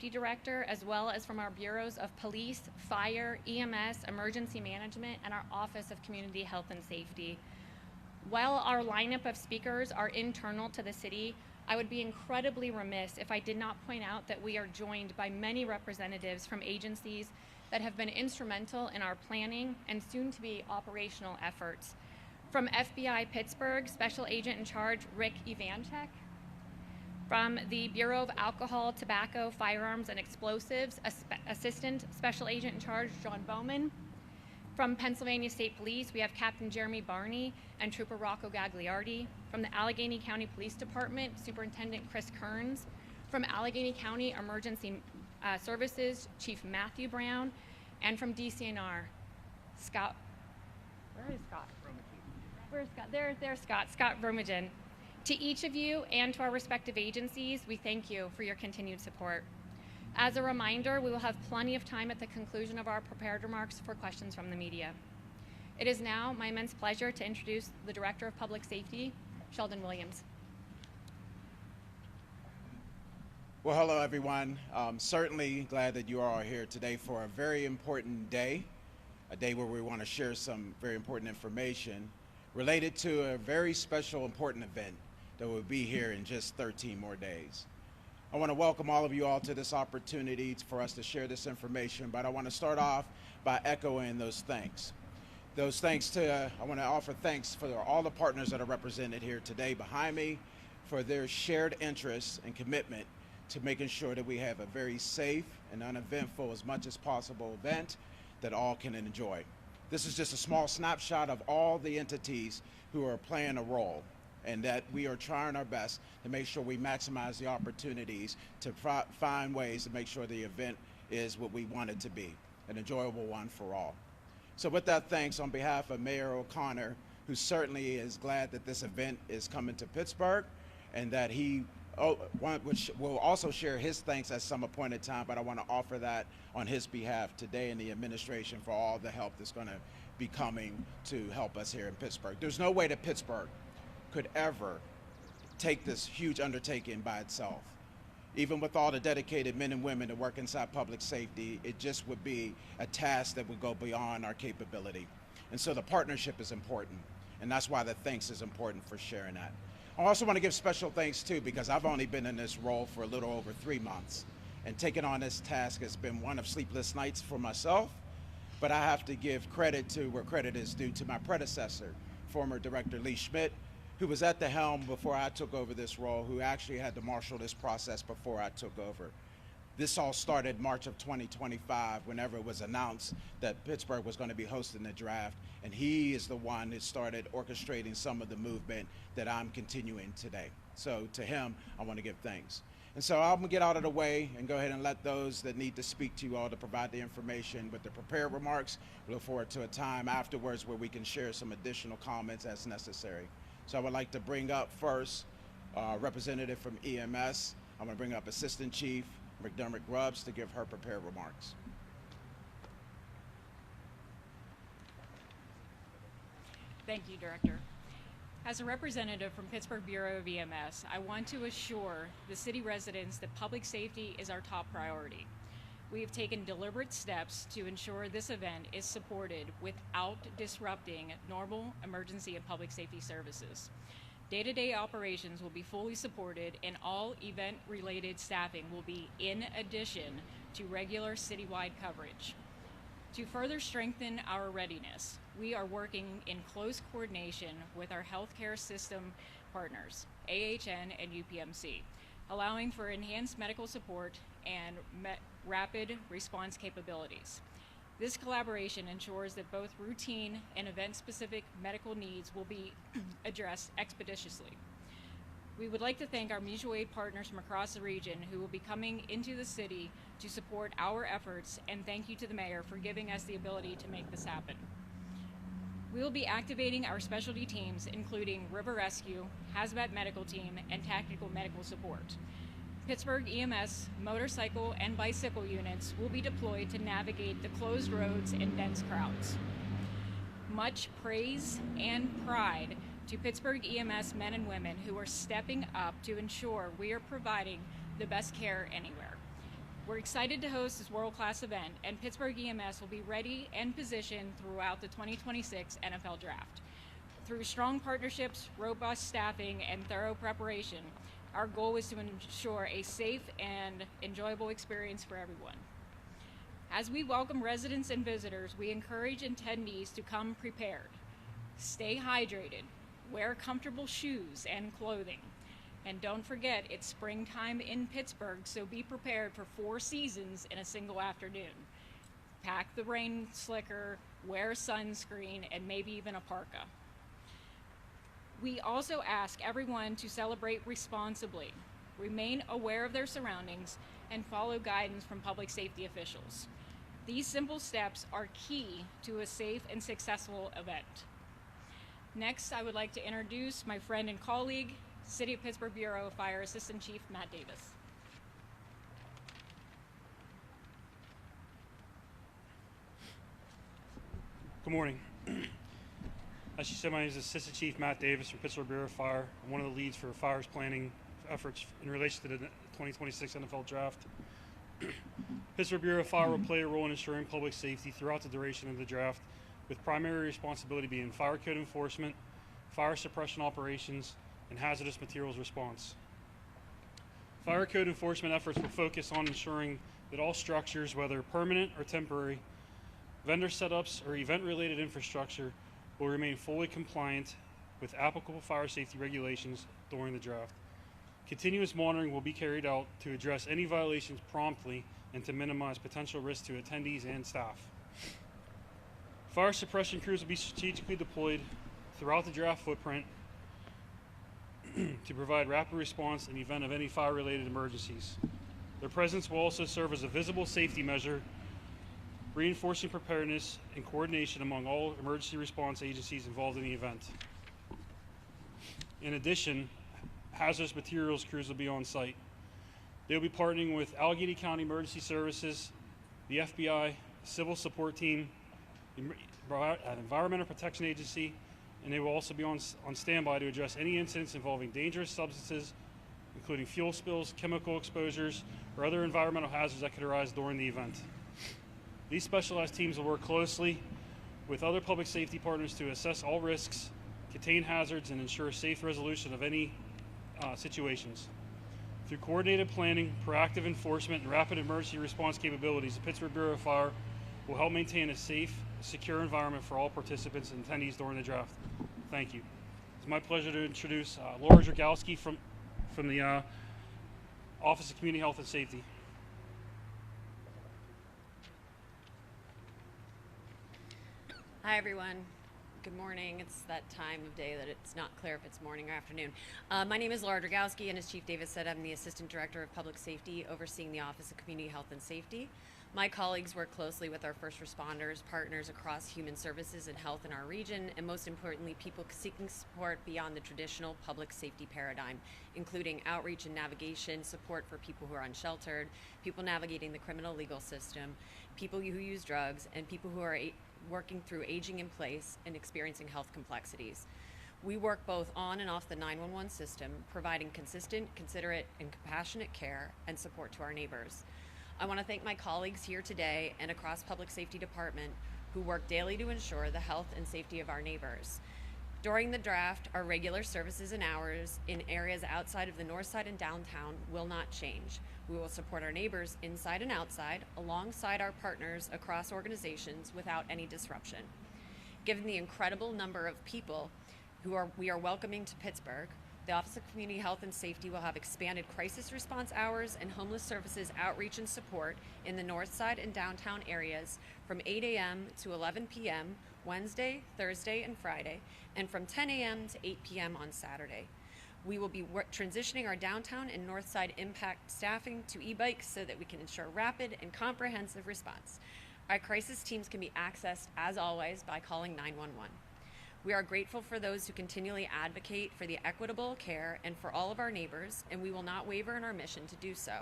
Safety Director, as well as from our bureaus of Police, Fire, EMS, Emergency Management, and our Office of Community Health and Safety. While our lineup of speakers are internal to the city, I would be incredibly remiss if I did not point out that we are joined by many representatives from agencies that have been instrumental in our planning and soon-to-be operational efforts. From FBI Pittsburgh, Special Agent in Charge Rick Ivanchek. From the Bureau of Alcohol, Tobacco, Firearms, and Explosives, Assistant Special Agent in Charge John Bowman. From Pennsylvania State Police, we have Captain Jeremy Barney and Trooper Rocco Gagliardi. From the Allegheny County Police Department, Superintendent Chris Kearns. From Allegheny County Emergency Services, Chief Matthew Brown. And from DCNR, Scott. Where is Scott? Where's Scott? There's Scott. Scott Vermegen. To each of you and to our respective agencies, we thank you for your continued support. As a reminder, we will have plenty of time at the conclusion of our prepared remarks for questions from the media. It is now my immense pleasure to introduce the Director of Public Safety, Sheldon Williams. Well, hello everyone. Certainly glad that you all are here today for a very important day, a day where we want to share some very important information related to a very special, important event that will be here in just 13 more days. I want to welcome all of you all to this opportunity for us to share this information, but I want to start off by echoing those thanks. I want to offer thanks for all the partners that are represented here today behind me for their shared interests and commitment to making sure that we have a very safe and uneventful, as much as possible, event that all can enjoy. This is just a small snapshot of all the entities who are playing a role, and that we are trying our best to make sure we maximize the opportunities to find ways to make sure the event is what we want it to be, an enjoyable one for all. So with that, thanks on behalf of Mayor O'Connor, who certainly is glad that this event is coming to Pittsburgh, and that he which will also share his thanks at some appointed time, but I want to offer that on his behalf today in the administration for all the help that's going to be coming to help us here in Pittsburgh. There's no way that Pittsburgh could ever take this huge undertaking by itself. Even with all the dedicated men and women that work inside public safety, it just would be a task that would go beyond our capability. And so the partnership is important, and that's why the thanks is important for sharing that. I also want to give special thanks too, because I've only been in this role for a little over 3 months, and taking on this task has been one of sleepless nights for myself, but I have to give credit to where credit is due to my predecessor, former Director Lee Schmidt, who was at the helm before I took over this role, who actually had to marshal this process before I took over. This all started March of 2025, whenever it was announced that Pittsburgh was going to be hosting the draft, and he is the one that started orchestrating some of the movement that I'm continuing today. So to him, I want to give thanks. And so I'm going to get out of the way and go ahead and let those that need to speak to you all to provide the information with the prepared remarks. We look forward to a time afterwards where we can share some additional comments as necessary. So I would like to bring up first representative from EMS. I'm going to bring up Assistant Chief McDermott Grubbs to give her prepared remarks. Thank you, Director. As a representative from Pittsburgh Bureau of EMS, I want to assure the city residents that public safety is our top priority. We have taken deliberate steps to ensure this event is supported without disrupting normal emergency and public safety services. Day-to-day operations will be fully supported, and all event-related staffing will be in addition to regular citywide coverage. To further strengthen our readiness, we are working in close coordination with our healthcare system partners, AHN and UPMC, allowing for enhanced medical support and rapid response capabilities. This collaboration ensures that both routine and event-specific medical needs will be addressed expeditiously. We would like to thank our mutual aid partners from across the region who will be coming into the city to support our efforts, and thank you to the mayor for giving us the ability to make this happen. We will be activating our specialty teams, including River Rescue, Hazmat Medical Team, and Tactical Medical Support. Pittsburgh EMS motorcycle and bicycle units will be deployed to navigate the closed roads and dense crowds. Much praise and pride to Pittsburgh EMS men and women who are stepping up to ensure we are providing the best care anywhere. We're excited to host this world-class event, and Pittsburgh EMS will be ready and positioned throughout the 2026 NFL Draft. Through strong partnerships, robust staffing, and thorough preparation, our goal is to ensure a safe and enjoyable experience for everyone. As we welcome residents and visitors, we encourage attendees to come prepared. Stay hydrated, wear comfortable shoes and clothing, and don't forget it's springtime in Pittsburgh, so be prepared for 4 seasons in a single afternoon. Pack the rain slicker, wear sunscreen, and maybe even a parka. We also ask everyone to celebrate responsibly, remain aware of their surroundings, and follow guidance from public safety officials. These simple steps are key to a safe and successful event. Next, I would like to introduce my friend and colleague, City of Pittsburgh Bureau of Fire Assistant Chief Matt Davis. Good morning. As she said, my name is Assistant Chief Matt Davis from Pittsburgh Bureau of Fire. I'm one of the leads for fires planning efforts in relation to the 2026 NFL Draft. Pittsburgh Bureau of Fire will play a role in ensuring public safety throughout the duration of the draft, with primary responsibility being fire code enforcement, fire suppression operations, and hazardous materials response. Fire code enforcement efforts will focus on ensuring that all structures, whether permanent or temporary, vendor setups, or event-related infrastructure, will remain fully compliant with applicable fire safety regulations during the draft. Continuous monitoring will be carried out to address any violations promptly and to minimize potential risk to attendees and staff. Fire suppression crews will be strategically deployed throughout the draft footprint to provide rapid response in the event of any fire-related emergencies. Their presence will also serve as a visible safety measure, reinforcing preparedness and coordination among all emergency response agencies involved in the event. In addition, hazardous materials crews will be on site. They will be partnering with Allegheny County Emergency Services, the FBI, Civil Support Team, an Environmental Protection Agency, and they will also be on standby to address any incidents involving dangerous substances, including fuel spills, chemical exposures, or other environmental hazards that could arise during the event. These specialized teams will work closely with other public safety partners to assess all risks, contain hazards, and ensure safe resolution of any situations. Through coordinated planning, proactive enforcement, and rapid emergency response capabilities, the Pittsburgh Bureau of Fire will help maintain a safe, secure environment for all participants and attendees during the draft. Thank you. It's my pleasure to introduce Laura Dragowski from the Office of Community Health and Safety. Hi everyone, good morning. It's that time of day that it's not clear if it's morning or afternoon. My name is Laura Dragowski, and as Chief Davis said, I'm the Assistant Director of Public Safety overseeing the Office of Community Health and Safety. My colleagues work closely with our first responders, partners across human services and health in our region, and most importantly, people seeking support beyond the traditional public safety paradigm, including outreach and navigation, support for people who are unsheltered, people navigating the criminal legal system, people who use drugs, and people who are working through aging in place and experiencing health complexities. We work both on and off the 911 system, providing consistent, considerate, and compassionate care and support to our neighbors. I want to thank my colleagues here today and across Public Safety Department who work daily to ensure the health and safety of our neighbors. During the draft, our regular services and hours in areas outside of the north side and downtown will not change. We will support our neighbors inside and outside, alongside our partners across organizations without any disruption. Given the incredible number of people we are welcoming to Pittsburgh, the Office of Community Health and Safety will have expanded crisis response hours and homeless services outreach and support in the north side and downtown areas from 8 a.m. to 11 p.m. Wednesday, Thursday, and Friday, and from 10 a.m. to 8 p.m. on Saturday. We will be transitioning our downtown and north side impact staffing to e-bikes so that we can ensure rapid and comprehensive response. Our crisis teams can be accessed, as always, by calling 911. We are grateful for those who continually advocate for the equitable care and for all of our neighbors, and we will not waver in our mission to do so.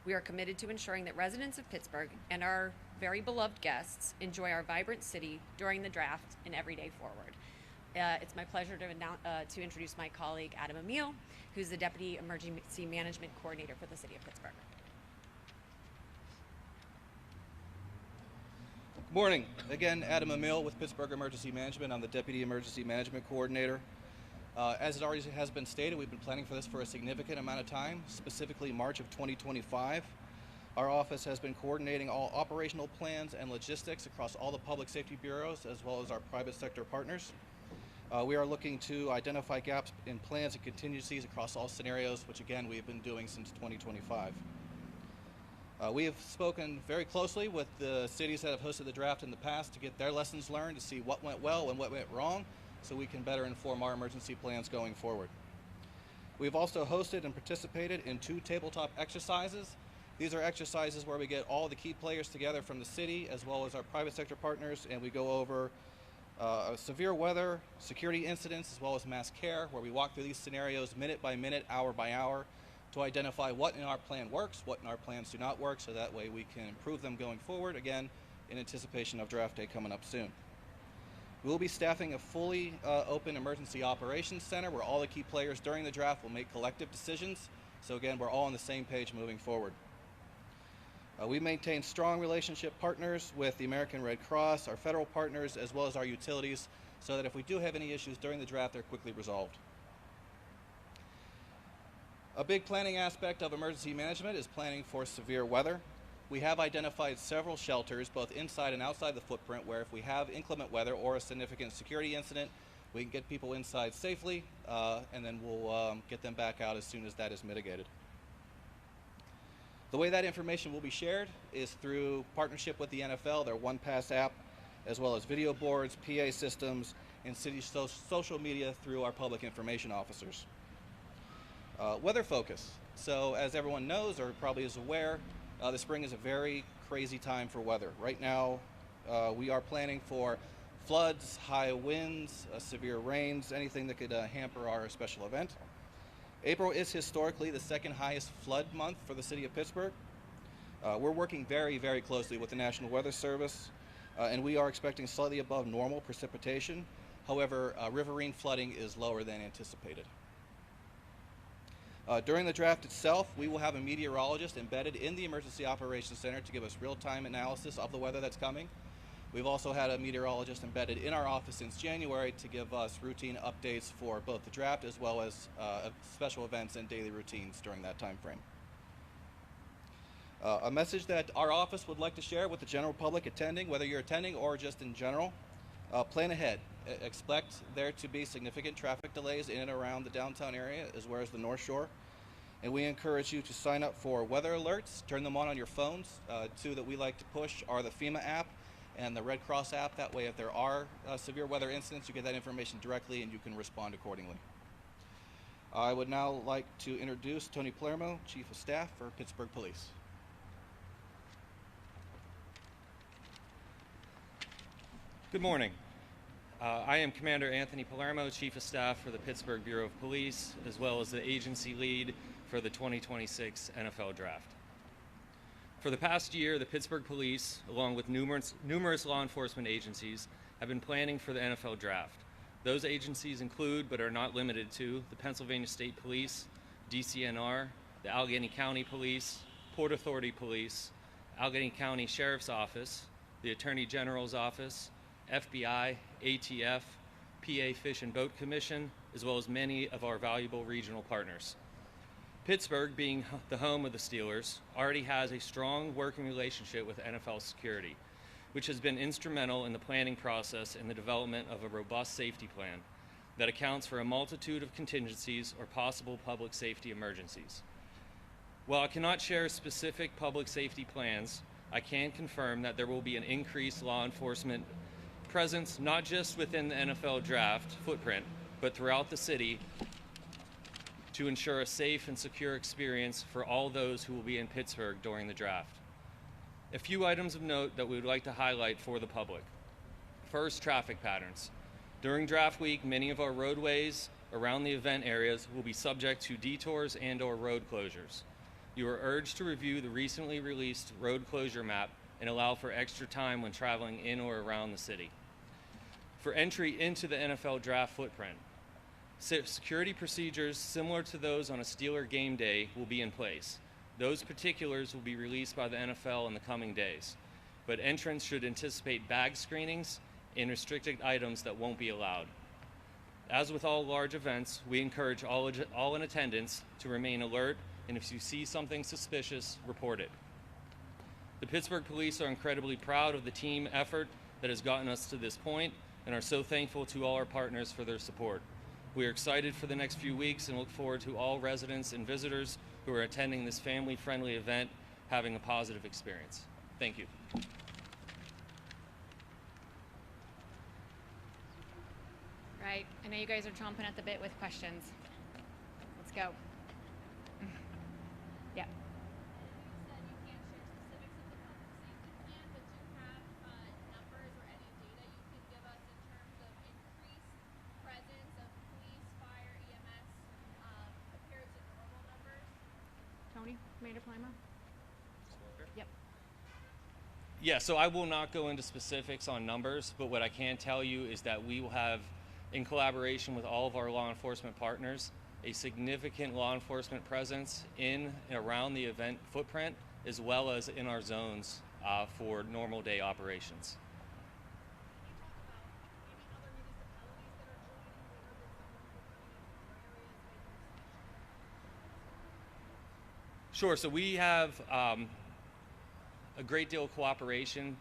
We are committed to ensuring that residents of Pittsburgh and our very beloved guests enjoy our vibrant city during the draft and every day forward. It's my pleasure to introduce my colleague, Adam Emil, who's the Deputy Emergency Management Coordinator for the City of Pittsburgh. Morning. Again, Adam Emil with Pittsburgh Emergency Management. I'm the Deputy Emergency Management Coordinator. As it already has been stated, we've been planning for this for a significant amount of time, specifically March of 2025. Our office has been coordinating all operational plans and logistics across all the public safety bureaus as well as our private sector partners. We are looking to identify gaps in plans and contingencies across all scenarios, which again we have been doing since 2025. We have spoken very closely with the cities that have hosted the draft in the past to get their lessons learned, to see what went well and what went wrong, so we can better inform our emergency plans going forward. We've also hosted and participated in 2 tabletop exercises. These are exercises where we get all the key players together from the city as well as our private sector partners, and we go over severe weather, security incidents, as well as mass care, where we walk through these scenarios minute by minute, hour by hour, to identify what in our plan works, what in our plans do not work, so that way we can improve them going forward, again, in anticipation of draft day coming up soon. We'll be staffing a fully open emergency operations center where all the key players during the draft will make collective decisions. So again, we're all on the same page moving forward. We maintain strong relationship partners with the American Red Cross, our federal partners, as well as our utilities, so that if we do have any issues during the draft, they're quickly resolved. A big planning aspect of emergency management is planning for severe weather. We have identified several shelters, both inside and outside the footprint, where if we have inclement weather or a significant security incident, we can get people inside safely, and then we'll get them back out as soon as that is mitigated. The way that information will be shared is through partnership with the NFL, their OnePass app, as well as video boards, PA systems, and city social media through our public information officers. Weather focus. So as everyone knows or probably is aware, the spring is a very crazy time for weather. Right now, we are planning for floods, high winds, severe rains, anything that could hamper our special event. April is historically the second highest flood month for the city of Pittsburgh. We're working very, very closely with the National Weather Service, and we are expecting slightly above normal precipitation. However, riverine flooding is lower than anticipated. During the draft itself, we will have a meteorologist embedded in the Emergency Operations Center to give us real-time analysis of the weather that's coming. We've also had a meteorologist embedded in our office since January to give us routine updates for both the draft as well as special events and daily routines during that time frame. A message that our office would like to share with the general public attending, whether you're attending or just in general, plan ahead. Expect there to be significant traffic delays in and around the downtown area as well as the North Shore. And we encourage you to sign up for weather alerts, turn them on your phones. 2 that we like to push are the FEMA app and the Red Cross app. That way, if there are severe weather incidents, you get that information directly and you can respond accordingly. I would now like to introduce Tony Palermo, Chief of Staff for Pittsburgh Police. Good morning. I am Commander Anthony Palermo, Chief of Staff for the Pittsburgh Bureau of Police, as well as the agency lead for the 2026 NFL Draft. For the past year, the Pittsburgh Police, along with numerous law enforcement agencies, have been planning for the NFL Draft. Those agencies include, but are not limited to, the Pennsylvania State Police, DCNR, the Allegheny County Police, Port Authority Police, Allegheny County Sheriff's Office, the Attorney General's Office, FBI, ATF, PA Fish and Boat Commission, as well as many of our valuable regional partners. Pittsburgh, being the home of the Steelers, already has a strong working relationship with NFL security, which has been instrumental in the planning process and the development of a robust safety plan that accounts for a multitude of contingencies or possible public safety emergencies. While I cannot share specific public safety plans, I can confirm that there will be an increased law enforcement presence not just within the NFL Draft footprint, but throughout the city to ensure a safe and secure experience for all those who will be in Pittsburgh during the draft. A few items of note that we would like to highlight for the public. First, traffic patterns. During draft week, many of our roadways around the event areas will be subject to detours and/or road closures. You are urged to review the recently released road closure map and allow for extra time when traveling in or around the city. For entry into the NFL Draft footprint, security procedures similar to those on a Steeler game day will be in place. Those particulars will be released by the NFL in the coming days. but entrants should anticipate bag screenings and restricted items that won't be allowed. As with all large events, we encourage all in attendance to remain alert, and if you see something suspicious, report it. The Pittsburgh Police are incredibly proud of the team effort that has gotten us to this point and are so thankful to all our partners for their support. We are excited for the next few weeks and look forward to all residents and visitors who are attending this family-friendly event having a positive experience. Thank you. Right, I know you guys are chomping at the bit with questions. Let's go. Yeah. Tony, Commander Palmer? Yep. Yeah, so I will not go into specifics on numbers, but what I can tell you is that we will have, in collaboration with all of our law enforcement partners, a significant law enforcement presence in and around the event footprint, as well as in our zones for normal day operations. Sure, so we have a great deal of cooperation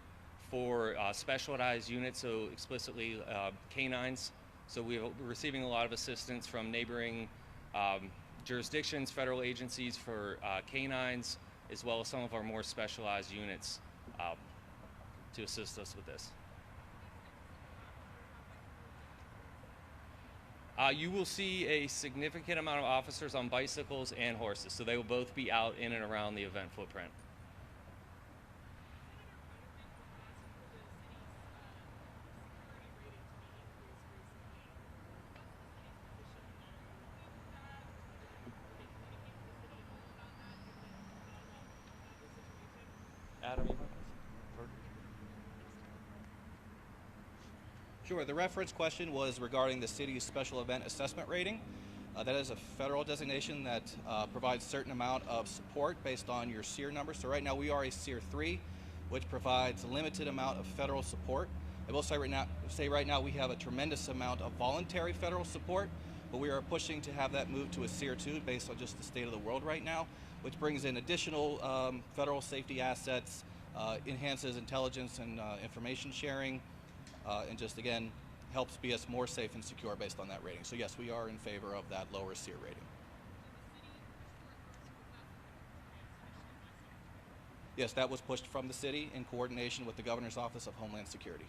for specialized units, so explicitly canines. So we're receiving a lot of assistance from neighboring jurisdictions, federal agencies for canines, as well as some of our more specialized units to assist us with this. You will see a significant amount of officers on bicycles and horses, so they will both be out in and around the event footprint. Adam, Sure. The reference question was regarding the city's special event assessment rating. That is a federal designation that provides a certain amount of support based on your SEER number. So right now we are a SEER 3, which provides a limited amount of federal support. I will say right now we have a tremendous amount of voluntary federal support, but we are pushing to have that move to a SEER 2 based on just the state of the world right now, which brings in additional federal safety assets, enhances intelligence and information sharing, and just again helps be us more safe and secure based on that rating. So yes, we are in favor of that lower SEER rating. Yes, that was pushed from the city in coordination with the Governor's Office of Homeland Security.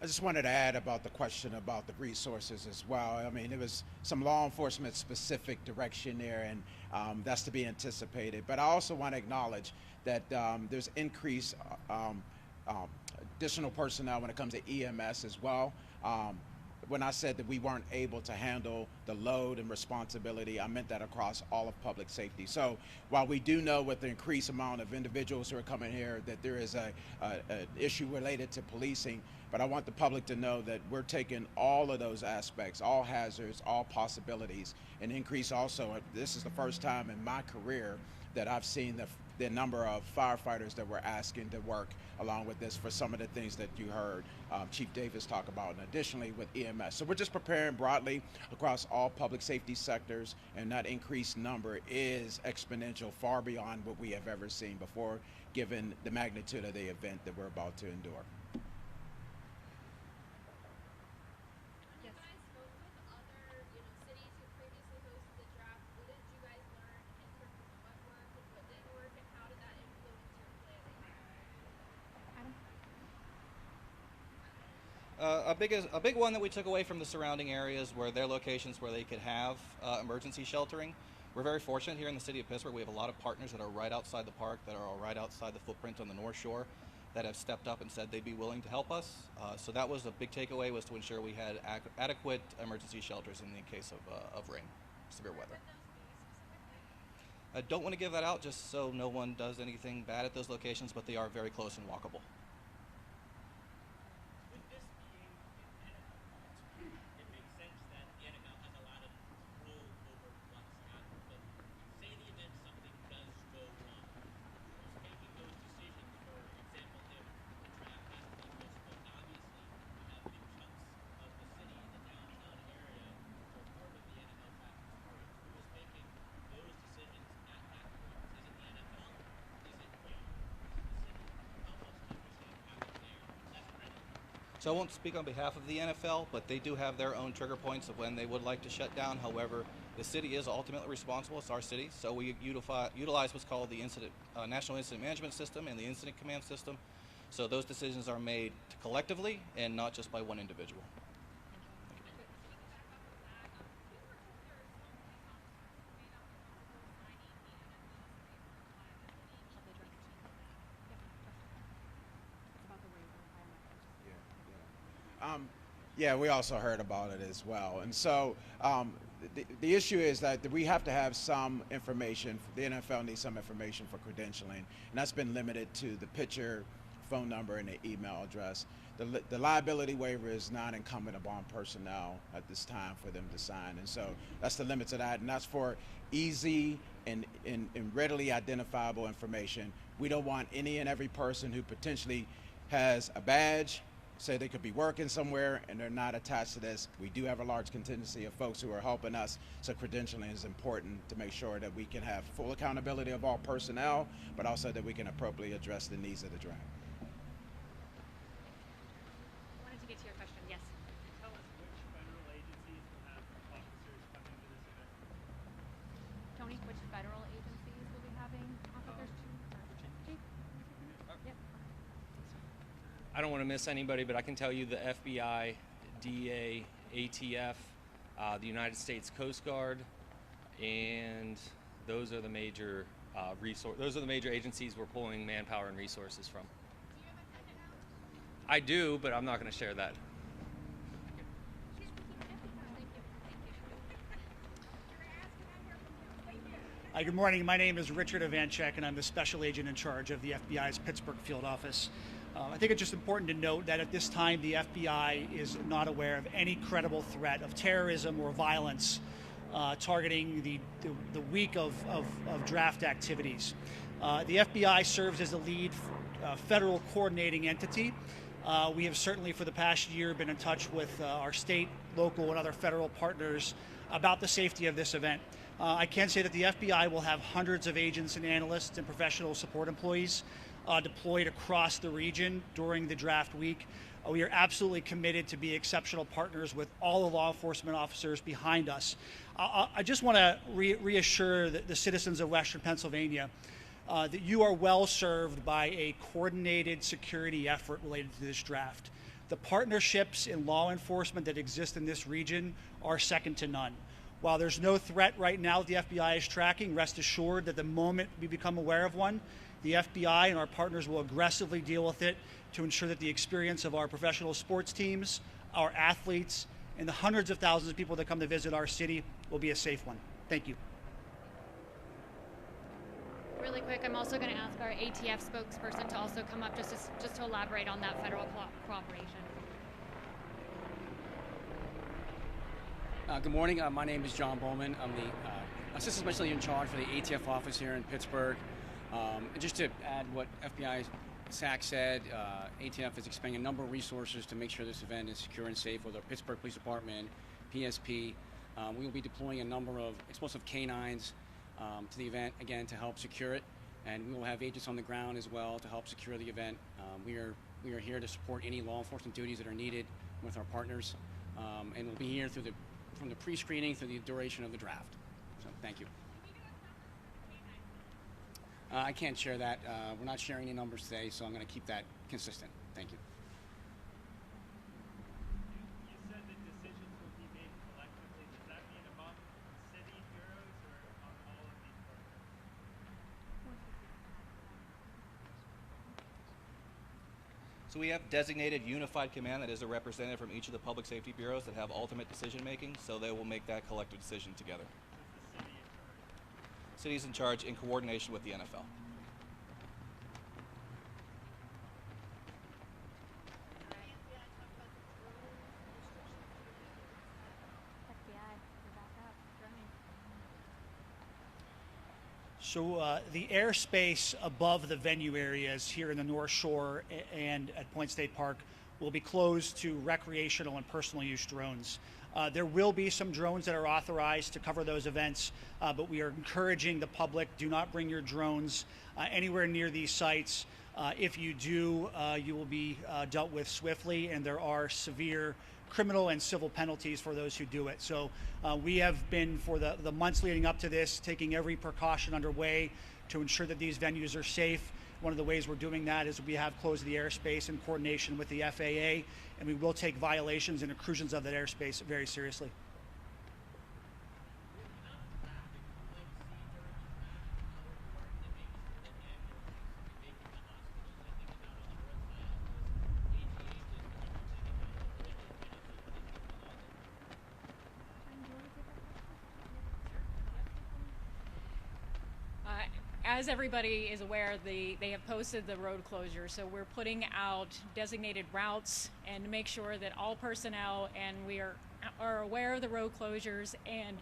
I just wanted to add about the question about the resources as well. I mean, there was some law enforcement specific direction there, and that's to be anticipated. But I also want to acknowledge that there's increased additional personnel when it comes to EMS as well. When I said that we weren't able to handle the load and responsibility, I meant that across all of public safety. So while we do know with the increased amount of individuals who are coming here that there is an issue related to policing, but I want the public to know that we're taking all of those aspects, all hazards, all possibilities, and increase also. This is the first time in my career that I've seen the number of firefighters that we're asking to work along with this for some of the things that you heard Chief Davis talk about, and additionally with EMS. So we're just preparing broadly across all public safety sectors, and that increased number is exponential, far beyond what we have ever seen before, given the magnitude of the event that we're about to endure. A big one that we took away from the surrounding areas were their locations where they could have emergency sheltering. We're very fortunate here in the city of Pittsburgh. We have a lot of partners that are right outside the park, that are right outside the footprint on the North Shore, that have stepped up and said they'd be willing to help us. So that was a big takeaway, was to ensure we had adequate emergency shelters in the case of rain, severe weather. I don't want to give that out just so no one does anything bad at those locations, but they are very close and walkable. Sense that the NFL has a lot of control over what's happened, but say the event So I won't speak on behalf of the NFL, but they do have their own trigger points of when they would like to shut down. However, the city is ultimately responsible. It's our city, so we utilize what's called the National Incident Management System and the Incident Command System. So those decisions are made collectively and not just by one individual. Yeah, we also heard about it as well. And so the issue is that we have to have some information. The NFL needs some information for credentialing, and that's been limited to the pitcher, phone number, and the email address. The liability waiver is not incumbent upon personnel at this time for them to sign, and so that's the limit to that, and that's for easy and readily identifiable information. We don't want any and every person who potentially has a badge, say they could be working somewhere and they're not attached to this. We do have a large contingency of folks who are helping us, so credentialing is important to make sure that we can have full accountability of all personnel, but also that we can appropriately address the needs of the draft. I wanted to get to your question, yes. Tell us which federal agencies will have officers come into this event. Tony, which federal agencies will be having officers? Chief? Yep. I don't want to miss anybody, but I can tell you the FBI, DEA, ATF, the United States Coast Guard, and those are the major those are the major agencies we're pulling manpower and resources from. I do, but I'm not going to share that. Hi, good morning. My name is Richard Ivanchek, and I'm the special agent in charge of the FBI's Pittsburgh field office. I think it's just important to note that at this time, the FBI is not aware of any credible threat of terrorism or violence targeting the week of draft activities. The FBI serves as the lead federal coordinating entity. We have certainly for the past year been in touch with our state, local, and other federal partners about the safety of this event. I can say that the FBI will have hundreds of agents and analysts and professional support employees deployed across the region during the draft week. We are absolutely committed to be exceptional partners with all the law enforcement officers behind us. I just want to reassure the citizens of Western Pennsylvania that you are well served by a coordinated security effort related to this draft. The partnerships in law enforcement that exist in this region are second to none. While there's no threat right now that the FBI is tracking, rest assured that the moment we become aware of one, the FBI and our partners will aggressively deal with it to ensure that the experience of our professional sports teams, our athletes, and the hundreds of thousands of people that come to visit our city will be a safe one. Thank you. Really quick, I'm also going to ask our ATF spokesperson to also come up just to elaborate on that federal cooperation. Good morning. My name is John Bowman. I'm the assistant special agent in charge for the ATF office here in Pittsburgh. And just to add what FBI SAC said, ATF is expending a number of resources to make sure this event is secure and safe with our Pittsburgh Police Department, PSP. We will be deploying a number of explosive canines to the event, again, to help secure it. And we will have agents on the ground as well to help secure the event. We are here to support any law enforcement duties that are needed with our partners. And we'll be here from the pre-screening through the duration of the draft. So thank you. I can't share that. We're not sharing any numbers today, so I'm going to keep that consistent. Thank you. You said that decisions will be made collectively. Does that mean among city bureaus or among all of these partners? So we have designated unified command that is a representative from each of the public safety bureaus that have ultimate decision making, so they will make that collective decision together. City's in charge in coordination with the NFL. So the airspace above the venue areas here in the North Shore and at Point State Park will be closed to recreational and personal use drones. There will be some drones that are authorized to cover those events, but we are encouraging the public, do not bring your drones anywhere near these sites If you do, you will be dealt with swiftly, and there are severe criminal and civil penalties for those who do it. So we have been, for the months leading up to this, taking every precaution underway to ensure that these venues are safe. One of the ways we're doing that is we have closed the airspace in coordination with the FAA, and we will take violations and intrusions of that airspace very seriously. As everybody is aware, they have posted the road closure, so we're putting out designated routes and to make sure that all personnel and we are aware of the road closures and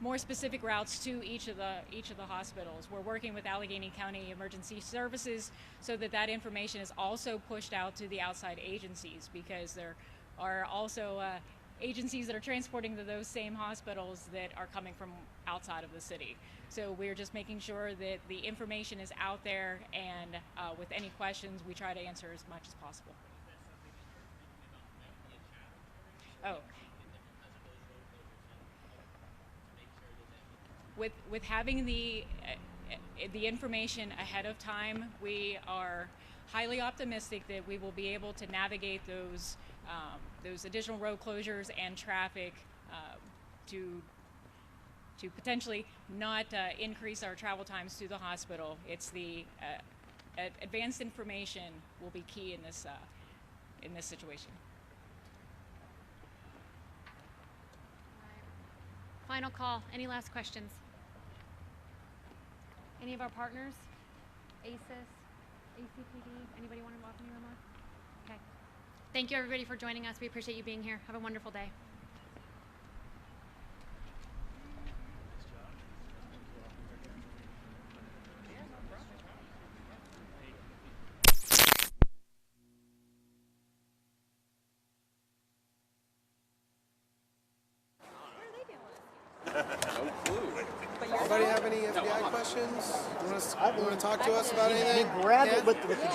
more specific routes to each of the hospitals. We're working with Allegheny County Emergency Services so that that information is also pushed out to the outside agencies, because there are also agencies that are transporting to those same hospitals that are coming from outside of the city. So we're just making sure that the information is out there, and with any questions, we try to answer as much as possible. Oh. With having the information ahead of time, we are highly optimistic that we will be able to navigate those additional road closures and traffic to potentially not increase our travel times to the hospital. It's the advanced information will be key in this situation. Final call. Any last questions? Any of our partners? ACES, ACPD? Anybody want to offer any remarks? Okay. Thank you, everybody, for joining us. We appreciate you being here. Have a wonderful day. Anybody have any FBI questions? You want to talk to us about anything? Grab it with the drone.